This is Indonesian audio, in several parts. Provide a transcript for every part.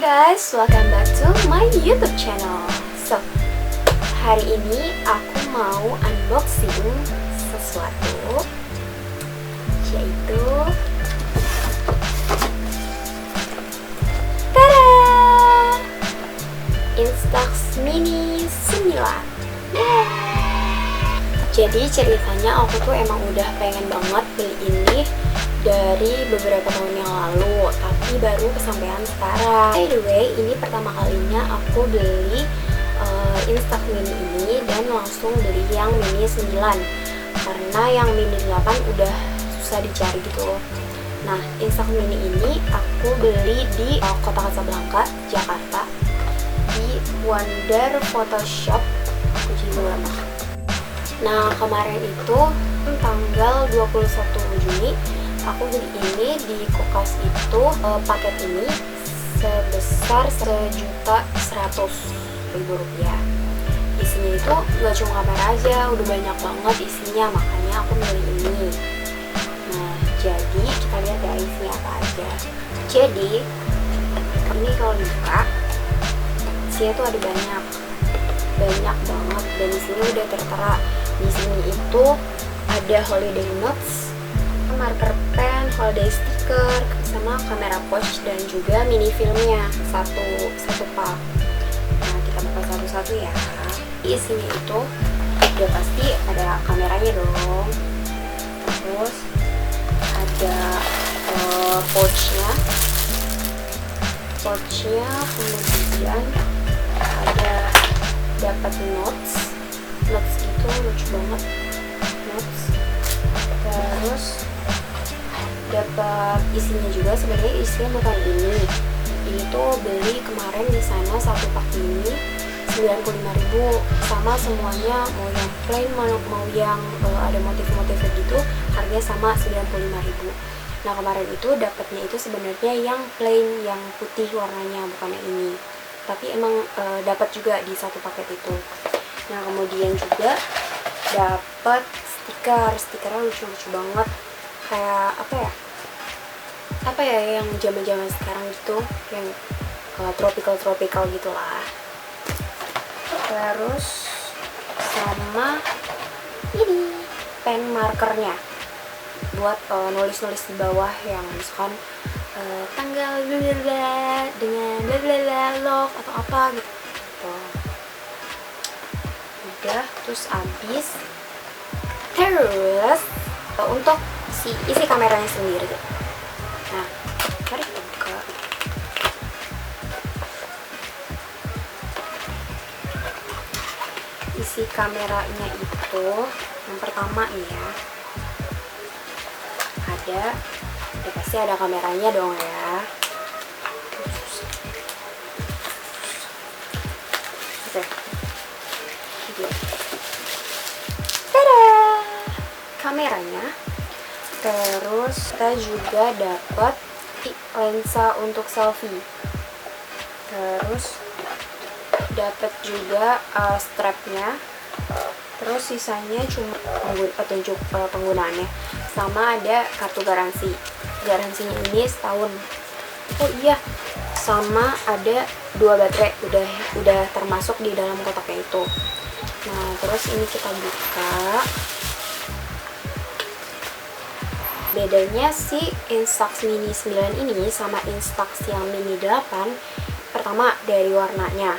guys, welcome back to my YouTube channel. So, hari ini aku mau unboxing sesuatu, yaitu tada! Instax Mini 9. Jadi ceritanya aku tuh emang udah pengen banget beli ini dari beberapa tahun yang lalu, tapi baru kesampaian sekarang. By the way, ini pertama kalinya aku beli Instax Mini ini dan langsung beli yang Mini 9 karena yang Mini 8 udah susah dicari gitu. Nah, Instax Mini ini aku beli di Kota Kasablanka, Jakarta, di Wonder Photoshop. Nah, kemarin itu tanggal 21 Juni aku beli ini di Kokas itu. Paket ini sebesar Rp1.100.000. Isinya itu gak cuma kamera aja, udah banyak banget isinya, makanya aku milih ini. Nah, jadi kita lihat ya isinya apa aja. Jadi ini kalau dibuka, isinya tuh ada banyak banget, dan di sini udah tertera. Di sini itu ada holiday notes, marker pen, holiday sticker, sama kamera pouch, dan juga mini filmnya satu pak. Nah, kita buka satu-satu ya. Isinya itu udah pasti ada kameranya dong, terus ada pouchnya, kemudian ada dapat notes itu lucu banget, notes. Terus dapat isinya juga. Sebenarnya isinya bukan ini tuh beli kemarin di sana satu pak ini 95.000, sama semuanya, mau yang plain mau yang ada motif-motifnya gitu, harganya sama 95.000. Nah, kemarin itu dapatnya itu sebenarnya yang plain, yang putih warnanya, bukan yang ini, tapi emang dapat juga di satu paket itu. Nah, kemudian juga dapat stikernya lucu-lucu banget, kayak apa ya yang zaman sekarang gitu, yang tropical gitulah. Terus sama ini pen markernya buat nulis-nulis di bawah, yang misalkan tanggal blablabla dengan blablabla love atau apa gitu. Udah, terus habis. Terus untuk isi kameranya sendiri. Nah, mari kita buka. Isi kameranya itu yang pertama nih ya, pasti ada kameranya dong ya. Oke. Tada! Kameranya. Terus kita juga dapat lensa untuk selfie. Terus dapat juga strapnya. Terus sisanya cuma petunjuk penggunaannya, sama ada kartu garansinya ini setahun. Oh iya, sama ada 2 baterai, udah termasuk di dalam kotaknya itu. Nah, terus ini kita buka. Bedanya si Instax Mini 9 ini sama Instax yang Mini 8, pertama dari warnanya.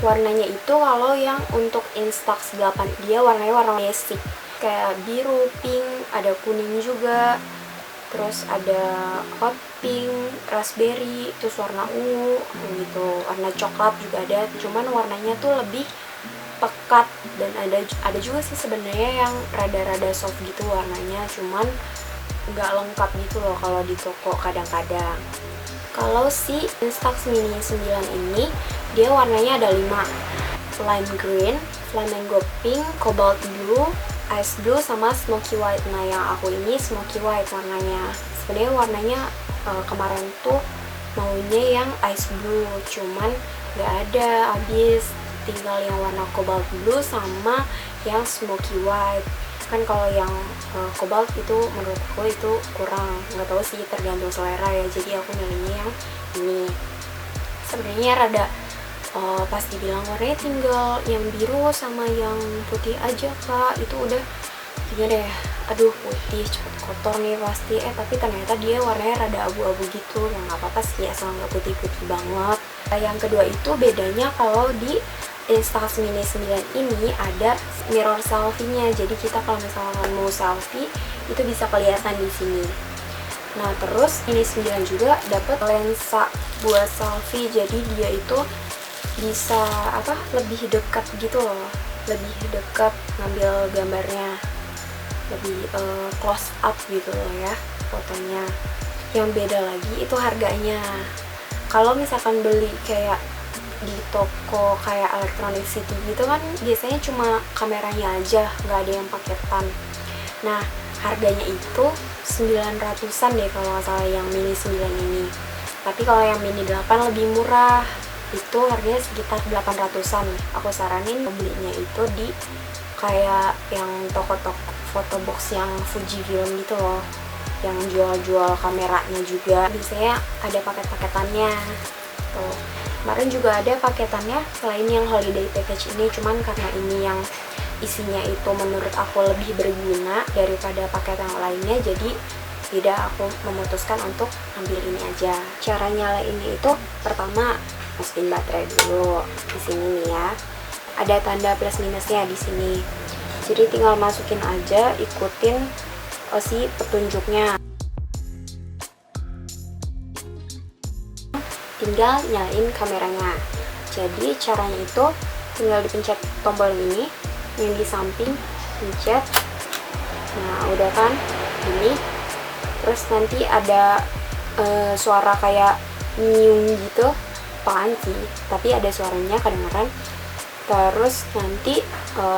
Warnanya itu kalau yang untuk Instax 8 dia warnanya warna basic, kayak biru, pink, ada kuning juga, terus ada hot pink, raspberry, terus warna ungu gitu, warna coklat juga ada. Cuman warnanya tuh lebih pekat, dan ada juga sih sebenarnya yang rada-rada soft gitu warnanya, cuman nggak lengkap gitu loh kalau di toko kadang-kadang. Kalau si Instax Mini 9 ini dia warnanya ada 5: lime green, flamingo pink, cobalt blue, ice blue, sama smoky white. Nah, yang aku ini smoky white warnanya. Sebenarnya warnanya kemarin tuh maunya yang ice blue, cuman nggak ada, habis. Tinggal yang warna cobalt blue sama yang smoky white. Kan kalau yang cobalt itu menurutku itu kurang, nggak tahu sih, tergantung selera ya, jadi aku milihnya yang ini. sebenarnya rada pas dibilang warnanya tinggal yang biru sama yang putih aja kak, itu udah gimana ya, aduh putih cepet kotor nih pasti, tapi ternyata dia warnanya rada abu-abu gitu, yang nggak apa-apa sih asal nggak putih-putih banget. Yang kedua itu bedanya kalau di Instax Mini 9 ini ada mirror selfie-nya, jadi kita kalau misalkan mau selfie itu bisa kelihatan di sini. Nah terus Mini 9 juga dapat lensa buat selfie, jadi dia itu bisa lebih dekat gitu loh, lebih dekat ngambil gambarnya, lebih close up gitu loh ya fotonya. Yang beda lagi itu harganya. Kalau misalkan beli kayak di toko kayak Electronic City gitu kan biasanya cuma kameranya aja, nggak ada yang paketan. Nah harganya itu 900-an deh kalau nggak salah yang Mini 9 ini. Tapi kalau yang Mini 8 lebih murah, itu harganya sekitar 800-an. Aku saranin belinya itu di kayak yang toko-toko foto box yang Fujifilm gitu loh, yang jual-jual kameranya juga biasanya ada paket-paketannya tuh. Kemarin juga ada paketannya selain yang holiday package ini, cuman karena ini yang isinya itu menurut aku lebih berguna daripada paket yang lainnya, jadi tidak, aku memutuskan untuk ambil ini aja. Cara nyalainnya itu pertama masukin baterai dulu di sini nih ya. Ada tanda plus minusnya di sini. Jadi tinggal masukin aja, ikutin si petunjuknya. Tinggal nyalain kameranya. Jadi caranya itu tinggal dipencet tombol ini yang di samping, pencet. Nah, udah kan? Ini. Terus nanti ada suara kayak nyium gitu. Apaan sih, tapi ada suaranya kedengeran. Terus nanti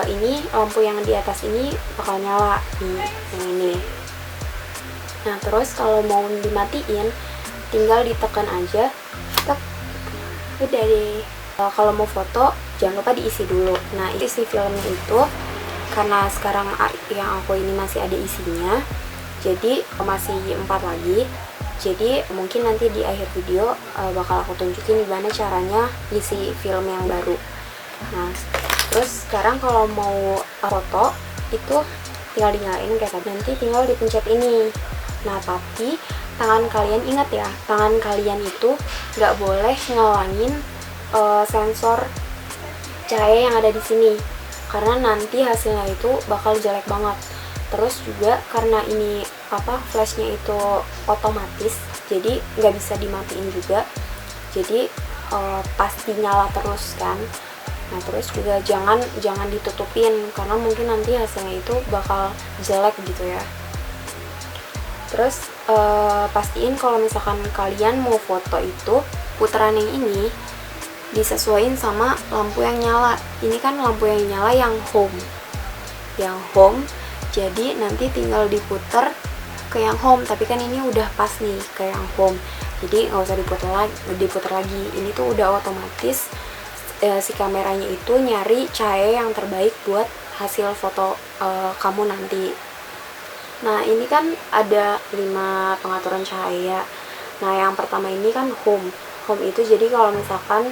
ini lampu yang di atas ini bakal nyala nih, yang ini. Nah terus kalau mau dimatiin tinggal ditekan aja, tek, udah deh. Kalau mau foto jangan lupa diisi dulu. Nah isi filmnya itu karena sekarang yang aku ini masih ada isinya, jadi masih 4 lagi. Jadi mungkin nanti di akhir video bakal aku tunjukin gimana caranya isi film yang baru. Nah terus sekarang kalau mau foto itu tinggal dinyalain kayak tadi, nanti tinggal dipencet ini. Nah tapi tangan kalian, ingat ya, tangan kalian itu nggak boleh ngelangin sensor cahaya yang ada di sini, karena nanti hasilnya itu bakal jelek banget. Terus juga karena ini flashnya itu otomatis, jadi nggak bisa dimatiin juga, jadi pasti nyala terus kan. Nah terus juga jangan ditutupin, karena mungkin nanti hasilnya itu bakal jelek gitu ya. Terus pastiin kalau misalkan kalian mau foto itu putaran yang ini disesuaiin sama lampu yang nyala. Ini kan lampu yang nyala yang home, jadi nanti tinggal diputer ke yang home, tapi kan ini udah pas nih ke yang home, jadi nggak usah diputer lagi. Ini tuh udah otomatis si kameranya itu nyari cahaya yang terbaik buat hasil foto kamu nanti. Nah ini kan ada 5 pengaturan cahaya. Nah yang pertama ini kan home itu jadi kalau misalkan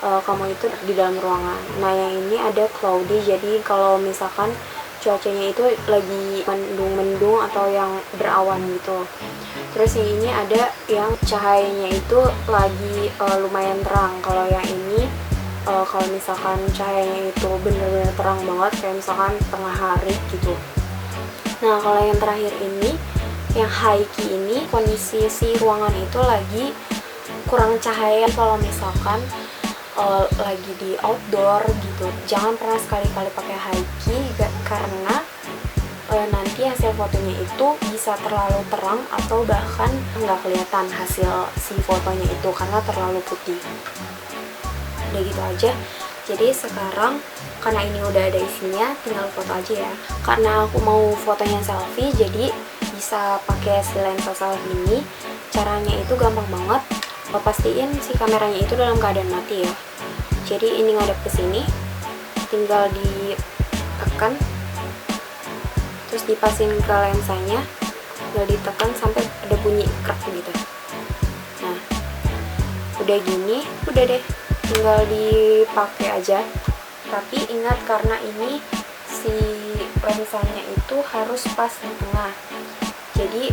kamu itu di dalam ruangan. Nah yang ini ada cloudy, jadi kalau misalkan cuacanya itu lagi mendung-mendung atau yang berawan gitu. Terus yang ini ada yang cahayanya itu lagi lumayan terang. Kalau yang ini kalau misalkan cahayanya itu bener-bener terang banget, kayak misalkan tengah hari gitu. Nah kalau yang terakhir ini, yang high key ini, kondisi si ruangan itu lagi kurang cahaya. Kalau misalkan lagi di outdoor gitu, jangan pernah sekali-kali pakai high key, karena nanti hasil fotonya itu bisa terlalu terang atau bahkan nggak kelihatan hasil si fotonya itu karena terlalu putih. Udah gitu aja. Jadi sekarang karena ini udah ada isinya, tinggal foto aja ya. Karena aku mau fotonya selfie, jadi bisa pakai si lensa selfie ini. Caranya itu gampang banget. Pastiin si kameranya itu dalam keadaan mati ya. Jadi ini ngadep ke sini, tinggal ditekan, terus dipasin ke lensanya, tinggal ditekan sampai ada bunyi krek gitu. Nah udah gini, udah deh, tinggal dipakai aja. Tapi ingat, karena ini si lensanya itu harus pas di tengah, jadi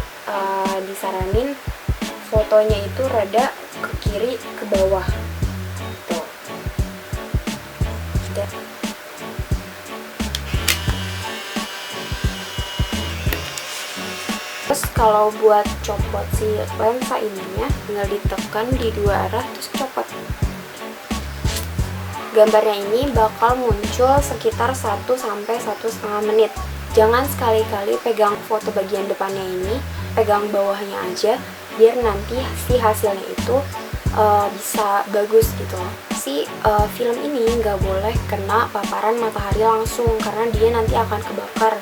disaranin fotonya itu rada ke kiri ke bawah tuh. Terus kalau buat copot si lensa ininya, tinggal ditekan di dua arah terus copot. Gambarnya ini bakal muncul sekitar 1-1,5 menit. Jangan sekali-kali pegang foto bagian depannya ini, pegang bawahnya aja, biar nanti si hasilnya itu bisa bagus gitu. Si film ini nggak boleh kena paparan matahari langsung, karena dia nanti akan kebakar.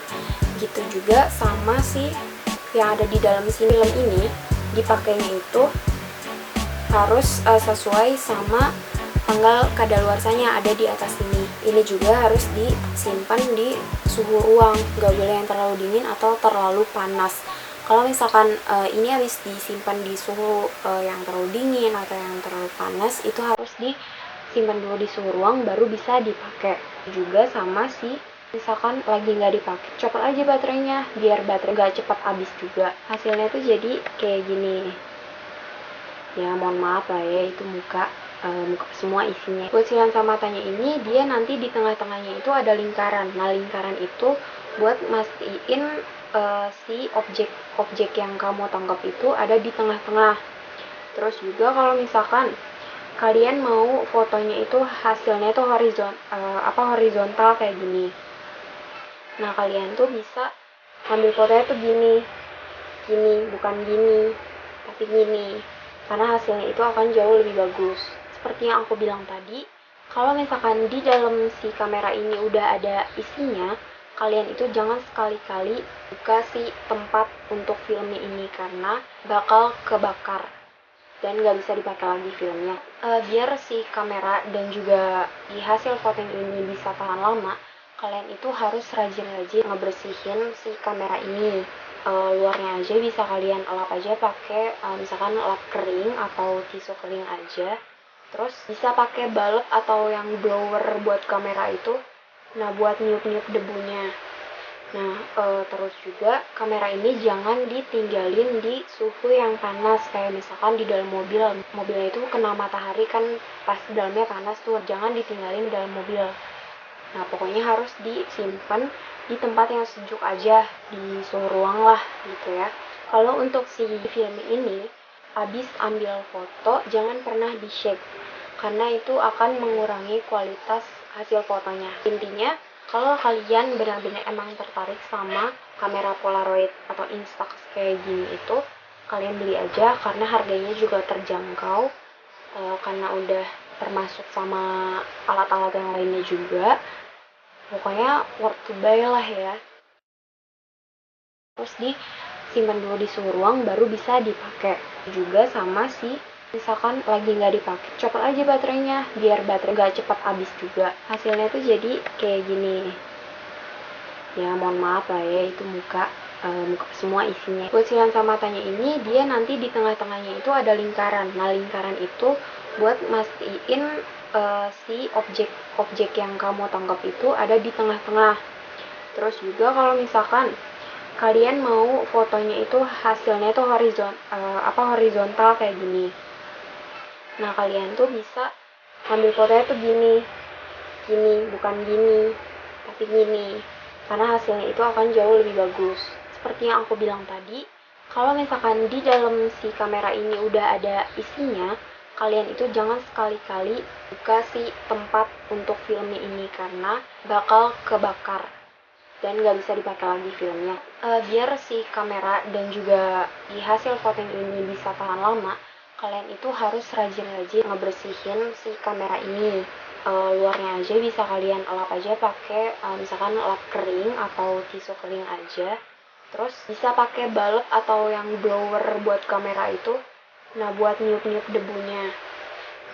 Gitu juga sama si yang ada di dalam si film ini, dipakainya itu harus sesuai sama tanggal kadaluarsanya ada di atas ini. Ini juga harus disimpan di suhu ruang, nggak boleh yang terlalu dingin atau terlalu panas. Kalau misalkan ini habis disimpan di suhu yang terlalu dingin atau yang terlalu panas, itu harus disimpan dulu di suhu ruang baru bisa dipakai. Juga sama sih, misalkan lagi nggak dipakai, copot aja baterainya biar baterai nggak cepat habis juga. Hasilnya tuh jadi kayak gini. Ya mohon maaf lah ya, itu muka semua isinya. Buat si lensa matanya ini, dia nanti di tengah-tengahnya itu ada lingkaran. Nah, lingkaran itu buat mastiin si objek yang kamu tangkap itu ada di tengah-tengah. Terus juga kalau misalkan kalian mau fotonya itu hasilnya itu horizontal kayak gini. Nah, kalian tuh bisa ambil fotonya tuh gini, bukan gini, tapi gini. Karena hasilnya itu akan jauh lebih bagus. Seperti yang aku bilang tadi, kalau misalkan di dalam si kamera ini udah ada isinya, kalian itu jangan sekali-kali buka si tempat untuk filmnya ini, karena bakal kebakar dan nggak bisa dipakai lagi filmnya. Biar si kamera dan juga di hasil foto ini bisa tahan lama, kalian itu harus rajin-rajin ngebersihin si kamera ini. Luarnya aja bisa kalian lap aja pakai misalkan lap kering atau tisu kering aja. Terus bisa pakai balep atau yang blower buat kamera itu, nah buat niup-niup debunya. Nah, terus juga kamera ini jangan ditinggalin di suhu yang panas, kayak misalkan di dalam mobil. Mobilnya itu kena matahari kan pas dalamnya panas tuh, jangan ditinggalin di dalam mobil. Nah, pokoknya harus disimpan di tempat yang sejuk aja, di suhu ruang lah gitu ya. Kalau untuk si film ini, habis ambil foto jangan pernah di-shake, karena itu akan mengurangi kualitas hasil fotonya. Intinya, kalau kalian benar-benar emang tertarik sama kamera Polaroid atau Instax kayak gini itu, kalian beli aja karena harganya juga terjangkau, karena udah termasuk sama alat-alat yang lainnya juga. Pokoknya worth to buy lah ya. Terus disimpan dulu di suhu ruang baru bisa dipakai. Juga sama sih, misalkan lagi nggak dipakai, copot aja baterainya biar baterai nggak cepat habis juga. Hasilnya tuh jadi kayak gini. Ya mohon maaf lah ya, itu muka semua isinya. Buat si lensa matanya ini, dia nanti di tengah-tengahnya itu ada lingkaran. Nah, lingkaran itu buat mastiin si objek yang kamu tangkap itu ada di tengah-tengah. Terus juga kalau misalkan kalian mau fotonya itu hasilnya itu horizontal kayak gini. Nah, kalian tuh bisa ambil fotonya tuh gini, bukan gini, tapi gini. Karena hasilnya itu akan jauh lebih bagus. Seperti yang aku bilang tadi, kalau misalkan di dalam si kamera ini udah ada isinya, kalian itu jangan sekali-kali buka si tempat untuk filmnya ini, karena bakal kebakar dan nggak bisa dipakai lagi filmnya. Biar si kamera dan juga di hasil foto ini bisa tahan lama, kalian itu harus rajin-rajin ngebersihin si kamera ini. Luarnya aja bisa kalian lap aja pakai misalkan lap kering atau tisu kering aja. Terus bisa pakai balep atau yang blower buat kamera itu, nah buat niup-niup debunya.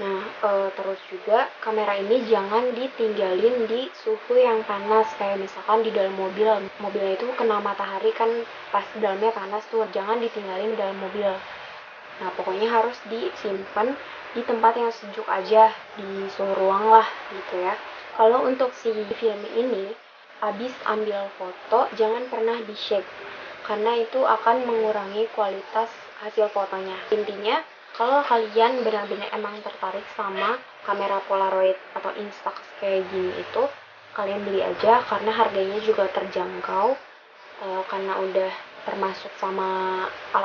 Nah, terus juga kamera ini jangan ditinggalin di suhu yang panas, kayak misalkan di dalam mobil. Mobilnya itu kena matahari kan pas dalamnya panas tuh, jangan ditinggalin di dalam mobil. Nah, pokoknya harus disimpan di tempat yang sejuk aja, di suhu ruang lah gitu ya. Kalau untuk si film ini, habis ambil foto jangan pernah di shake, karena itu akan mengurangi kualitas hasil fotonya. Intinya, kalau kalian benar-benar emang tertarik sama kamera Polaroid atau Instax kayak gini itu, kalian beli aja karena harganya juga terjangkau, karena udah termasuk sama alat